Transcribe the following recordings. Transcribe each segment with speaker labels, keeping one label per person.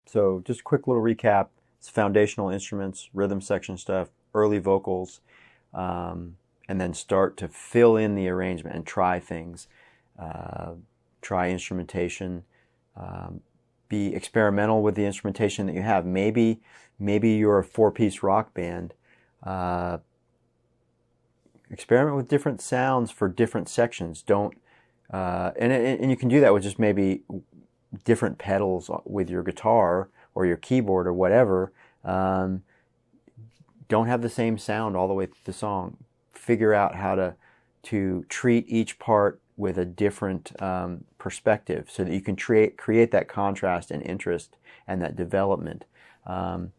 Speaker 1: So just a quick little recap. It's foundational instruments, rhythm section stuff, early vocals, and then start to fill in the arrangement and try things. Try instrumentation. Be experimental with the instrumentation that you have. Maybe you're a four-piece rock band. Experiment with different sounds for different sections. Don't and you can do that with just maybe different pedals with your guitar or your keyboard or whatever. Don't have the same sound all the way through the song. Figure out how to treat each part with a different perspective, so that you can create that contrast and interest and that development, and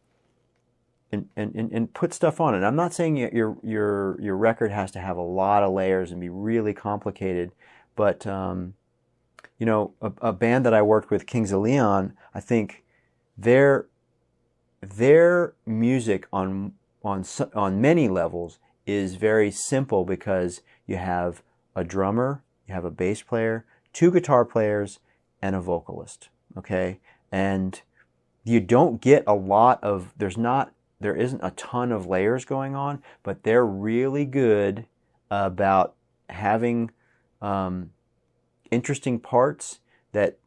Speaker 1: put stuff on it. I'm not saying your record has to have a lot of layers and be really complicated, but you know, a band that I worked with, Kings of Leon, I think their music on many levels is very simple, because you have a drummer, you have a bass player, two guitar players, and a vocalist. Okay, and you don't get a lot of there isn't a ton of layers going on, but they're really good about having interesting parts that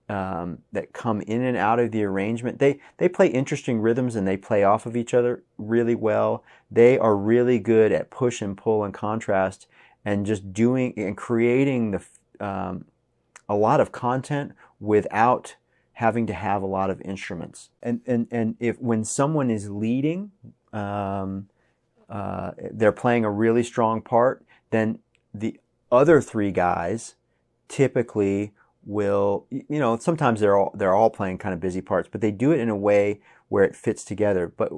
Speaker 1: come in and out of the arrangement. They play interesting rhythms and they play off of each other really well. They are really good at push and pull and contrast, and just doing and creating a lot of content without having to have a lot of instruments. And if when someone is leading, they're playing a really strong part, then the other three guys typically will, you know, sometimes they're all playing kind of busy parts, but they do it in a way where it fits together. But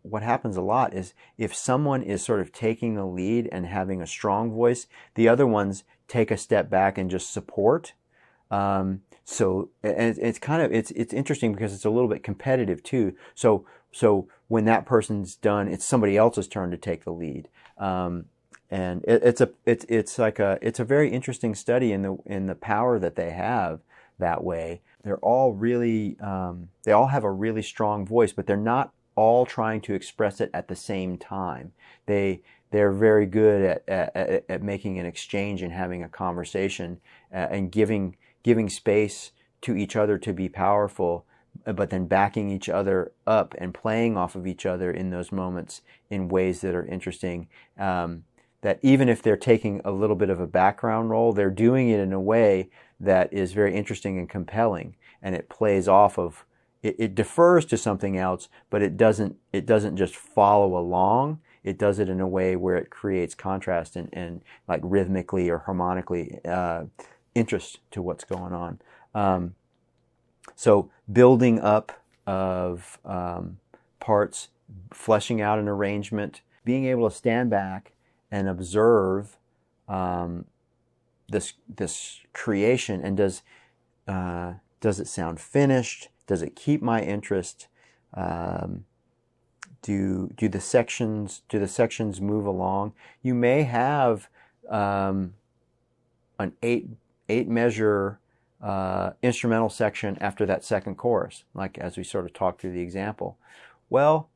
Speaker 1: what happens a lot is if someone is sort of taking the lead and having a strong voice, the other ones take a step back and just support. So and it's interesting because it's a little bit competitive too. So when that person's done, it's somebody else's turn to take the lead. And it's a very interesting study in the power that they have that way. They're all really they all have a really strong voice, but they're not all trying to express it at the same time. They're very good at making an exchange and having a conversation, and giving space to each other to be powerful, but then backing each other up and playing off of each other in those moments in ways that are interesting. That even if they're taking a little bit of a background role, they're doing it in a way that is very interesting and compelling, and it plays off of it defers to something else, but it doesn't just follow along. It does it in a way where it creates contrast and like rhythmically or harmonically interest to what's going on. So building up of parts, fleshing out an arrangement, being able to stand back and observe this creation, and does it sound finished? Does it keep my interest? Do the sections move along? You may have an eight measure instrumental section after that second chorus, like as we sort of talked through the example. Well,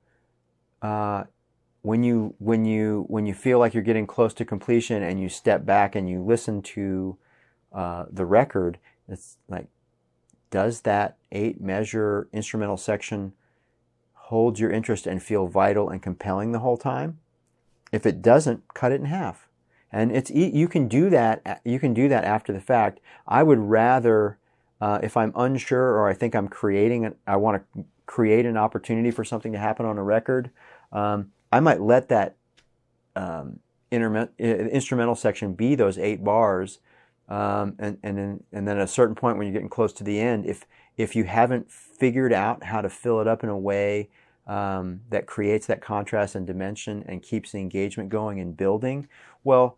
Speaker 1: when you feel like you're getting close to completion and you step back and you listen to the record, it's like, does that 8-measure instrumental section hold your interest and feel vital and compelling the whole time? If it doesn't, cut it in half. And you can do that. You can do that after the fact. I would rather, if I'm unsure or I think I want to create an opportunity for something to happen on a record, I might let that instrumental section be those 8 bars, and then at a certain point when you're getting close to the end, if you haven't figured out how to fill it up in a way that creates that contrast and dimension and keeps the engagement going and building, well,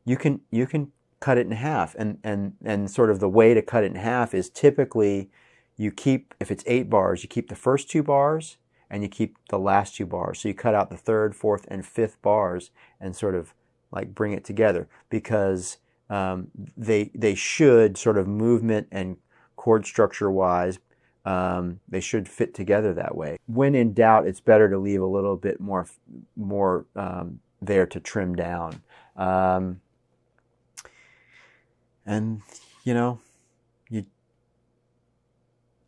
Speaker 1: you can cut it in half, and sort of the way to cut it in half is typically if it's 8 bars, you keep the first 2 bars and you keep the last 2 bars. So you cut out the 3rd, 4th, and 5th bars and sort of like bring it together, because they should, sort of movement and chord structure wise, they should fit together that way. When in doubt, it's better to leave a little bit more there to trim down. And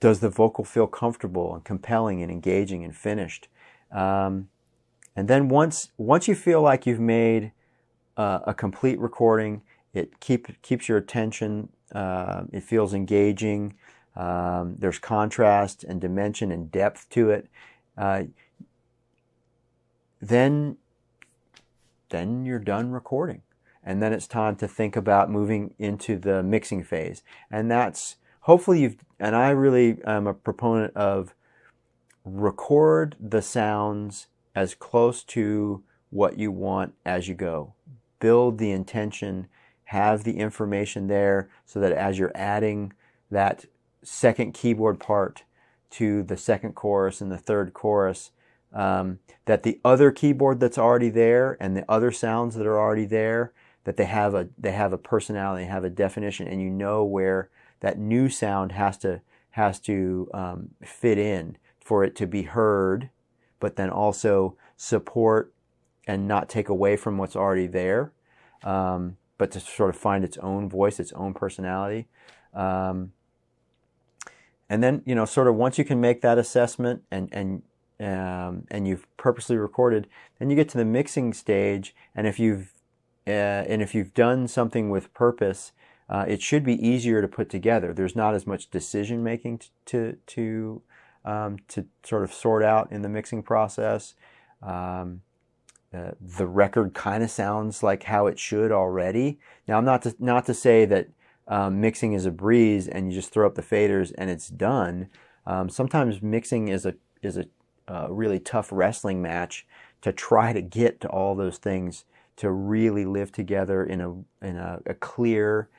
Speaker 1: does the vocal feel comfortable and compelling and engaging and finished? And then once you feel like you've made a complete recording, it keeps your attention. It feels engaging. There's contrast and dimension and depth to it. Then you're done recording. And then it's time to think about moving into the mixing phase. And that's, hopefully and I really am a proponent of record the sounds as close to what you want as you go. Build the intention, have the information there so that as you're adding that second keyboard part to the second chorus and the third chorus, that the other keyboard that's already there and the other sounds that are already there, that they have a personality, have a definition, and you know where that new sound has to fit in for it to be heard, but then also support and not take away from what's already there, but to sort of find its own voice, its own personality. And then, sort of once you can make that assessment and you've purposely recorded, then you get to the mixing stage. And if you've done something with purpose, it should be easier to put together. There's not as much decision making to sort of sort out in the mixing process. The record kind of sounds like how it should already. Now, not to say that mixing is a breeze and you just throw up the faders and it's done. Sometimes mixing is a really tough wrestling match to try to get to all those things to really live together in a clear,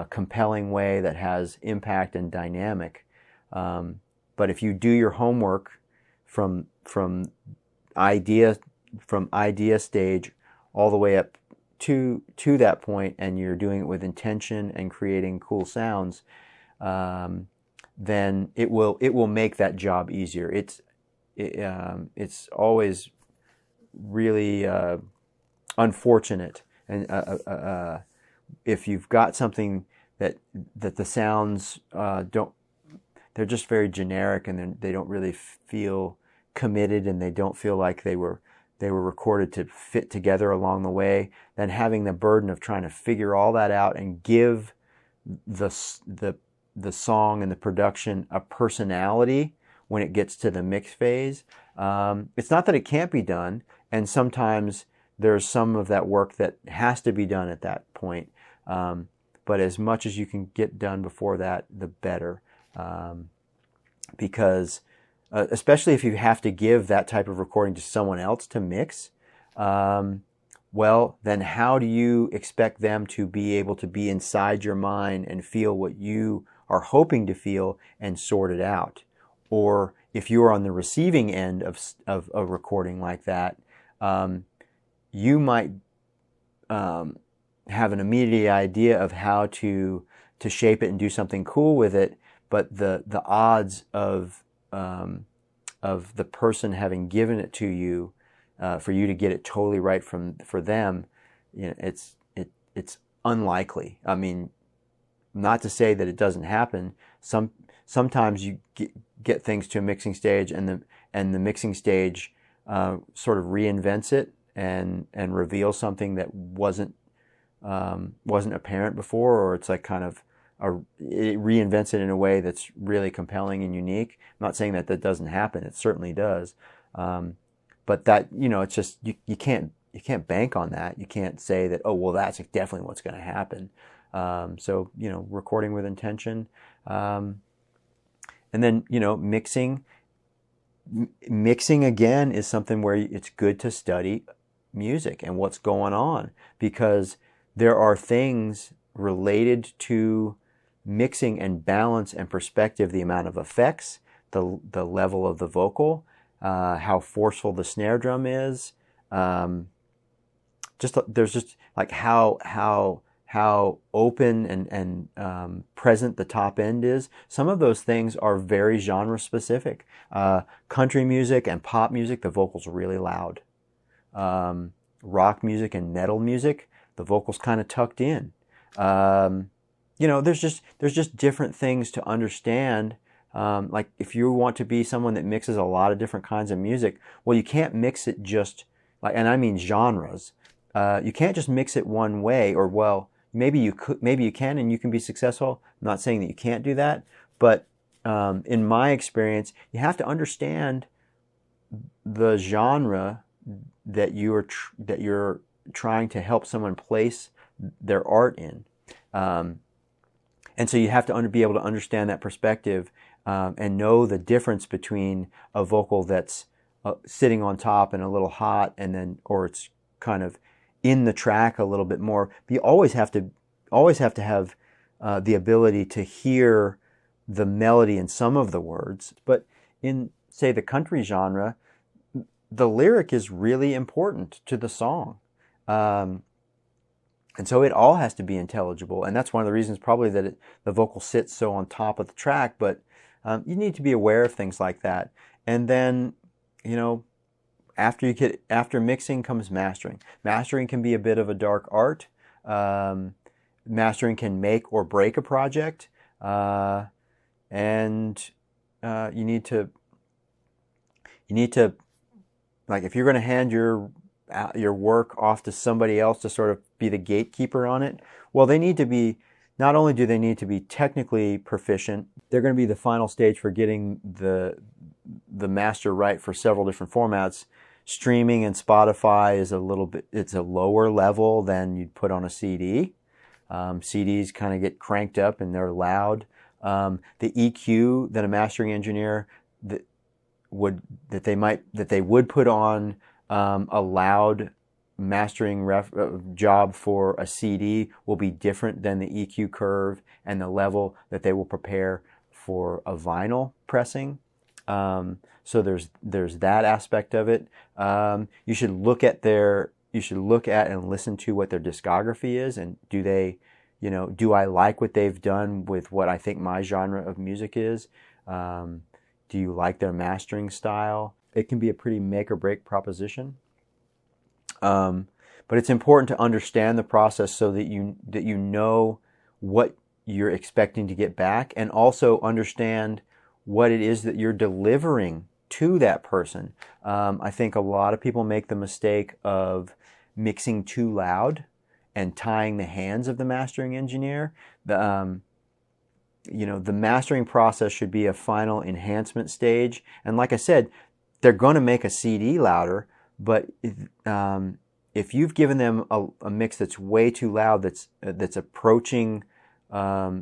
Speaker 1: compelling way that has impact and dynamic. But if you do your homework from idea stage all the way up to that point, and you're doing it with intention and creating cool sounds, then it will make that job easier. It's always really unfortunate, and if you've got something that the sounds they're just very generic, and they don't really feel committed, and they don't feel like they were recorded to fit together along the way, then having the burden of trying to figure all that out and give the song and the production a personality when it gets to the mix phase. It's not that it can't be done, and sometimes there's some of that work that has to be done at that point. But as much as you can get done before that, the better. Because especially if you have to give that type of recording to someone else to mix, well, then how do you expect them to be able to be inside your mind and feel what you are hoping to feel and sort it out? Or if you are on the receiving end of a recording like that, you might have an immediate idea of how to shape it and do something cool with it, but the odds of the person having given it to you for you to get it totally right for them, it's unlikely. I mean, not to say that it doesn't happen. Sometimes you get things to a mixing stage, and the mixing stage sort of reinvents it and reveals something that wasn't apparent before, or it's like kind of it reinvents it in a way that's really compelling and unique. I'm not saying that doesn't happen. It certainly does. But that, it's just, you can't bank on that. You can't say that, oh, well, that's definitely what's going to happen. So, recording with intention. And then, mixing again is something where it's good to study music and what's going on, because there are things related to mixing and balance and perspective, the amount of effects, the level of the vocal, how forceful the snare drum is, there's just like how how open and present the top end is. Some of those things are very genre specific. Country music and pop music, the vocals are really loud. Rock music and metal music, the vocals kind of tucked in. There's just different things to understand. Like if you want to be someone that mixes a lot of different kinds of music, well, you can't mix it just like, and I mean genres. You can't just mix it one way, or well, maybe you can, and you can be successful. I'm not saying that you can't do that, but in my experience, you have to understand the genre that you're trying to help someone place their art in, and so you have to be able to understand that perspective and know the difference between a vocal that's sitting on top and a little hot, and then or it's kind of in the track a little bit more. But you always have to have the ability to hear the melody in some of the words. But in, say, the country genre, the lyric is really important to the song. And so it all has to be intelligible. And that's one of the reasons probably that the vocal sits so on top of the track. But you need to be aware of things like that. And then, after mixing comes mastering. Mastering can be a bit of a dark art. Mastering can make or break a project. And you need to, like, if you're going to hand your work off to somebody else to sort of be the gatekeeper on it, well, they need to be, not only do they need to be technically proficient, they're going to be the final stage for getting the master right for several different formats. Streaming and Spotify is it's a lower level than you'd put on a CD. CDs kind of get cranked up and they're loud. The EQ that a mastering engineer that they would put on a loud mastering job for a CD will be different than the EQ curve and the level that they will prepare for a vinyl pressing. So there's that aspect of it. You should look at and listen to what their discography is, and do I like what they've done with what I think my genre of music is? Do you like their mastering style? It can be a pretty make or break proposition. But it's important to understand the process so that you know what you're expecting to get back, and also understand what it is that you're delivering to that person. I think a lot of people make the mistake of mixing too loud and tying the hands of the mastering engineer. The mastering process should be a final enhancement stage. And like I said, they're going to make a CD louder, but if you've given them a mix that's way too loud, that's approaching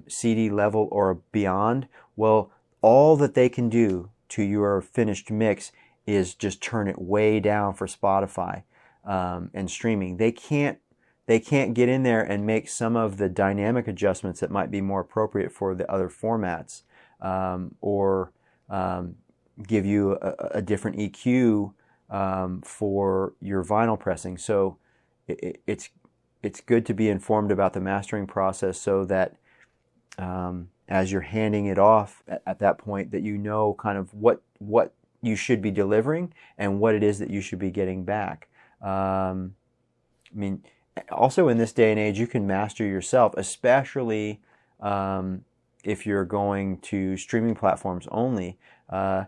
Speaker 1: CD level or beyond, well, all that they can do to your finished mix is just turn it way down for Spotify and streaming. They can't get in there and make some of the dynamic adjustments that might be more appropriate for the other formats, or give you a different EQ for your vinyl pressing. So it's good to be informed about the mastering process, so that as you're handing it off at that point, that you know kind of what you should be delivering and what it is that you should be getting back. Also in this day and age, you can master yourself, especially if you're going to streaming platforms only. I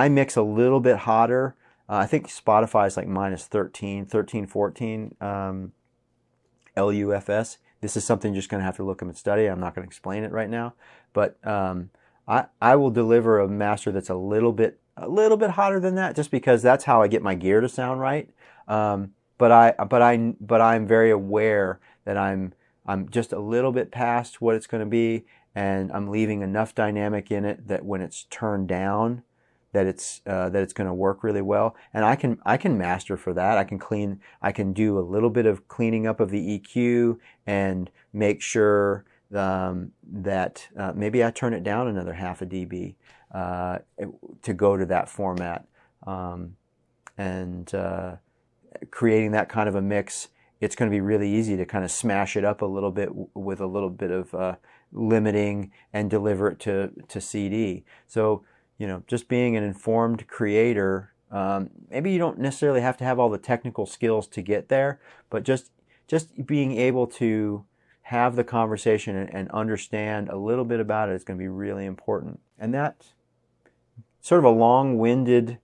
Speaker 1: mix a little bit hotter. I think Spotify is like minus 13, 14 LUFS. This is something you're just going to have to look up and study. I'm not going to explain it right now, but I will deliver a master that's a little bit hotter than that, just because that's how I get my gear to sound right. But I'm very aware that I'm just a little bit past what it's going to be, and I'm leaving enough dynamic in it that when it's turned down, that it's going to work really well. And I can master for that. I can do a little bit of cleaning up of the EQ and make sure that maybe I turn it down another half a dB to go to that format. And creating that kind of a mix it's going to be really easy to kind of smash it up a little bit with a little bit of limiting and deliver it to CD. So, just being an informed creator, maybe you don't necessarily have to have all the technical skills to get there, but just being able to have the conversation and understand a little bit about it is going to be really important. And that's sort of a long-winded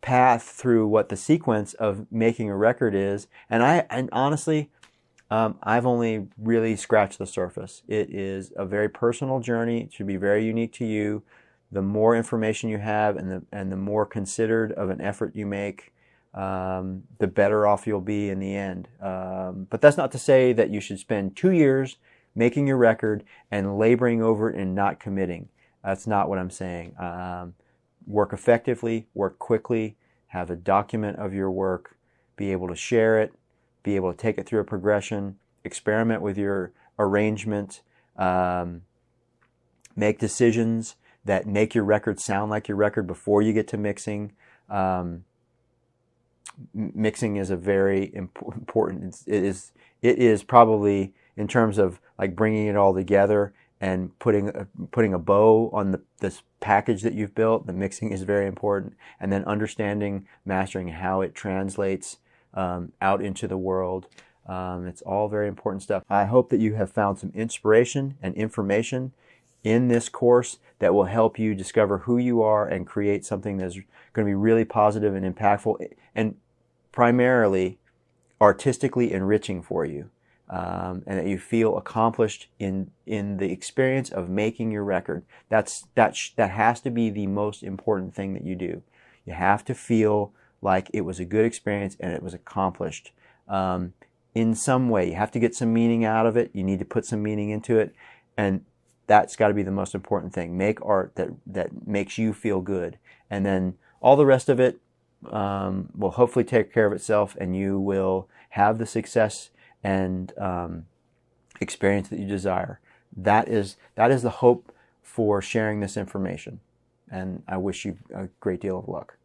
Speaker 1: path through what the sequence of making a record is. And honestly, I've only really scratched the surface. It is a very personal journey. It should be very unique to you. The more information you have and the more considered of an effort you make, the better off you'll be in the end. But that's not to say that you should spend 2 years making your record and laboring over it and not committing. That's not what I'm saying. Work effectively, work quickly, have a document of your work, be able to share it, be able to take it through a progression, experiment with your arrangement, make decisions that make your record sound like your record before you get to mixing. Mixing is a very important. It is probably, in terms of like bringing it all together and putting a bow on this package that you've built. The mixing is very important, and then understanding, mastering how it translates out into the world. It's all very important stuff. I hope that you have found some inspiration and information in this course that will help you discover who you are and create something that's going to be really positive and impactful and primarily artistically enriching for you, and that you feel accomplished in the experience of making your record. That has to be the most important thing that you do. You have to feel like it was a good experience and it was accomplished in some way. You have to get some meaning out of it. You need to put some meaning into it, and that's got to be the most important thing. Make art that makes you feel good, and then all the rest of it will hopefully take care of itself, and you will have the success and experience that you desire. That is the hope for sharing this information, and I wish you a great deal of luck.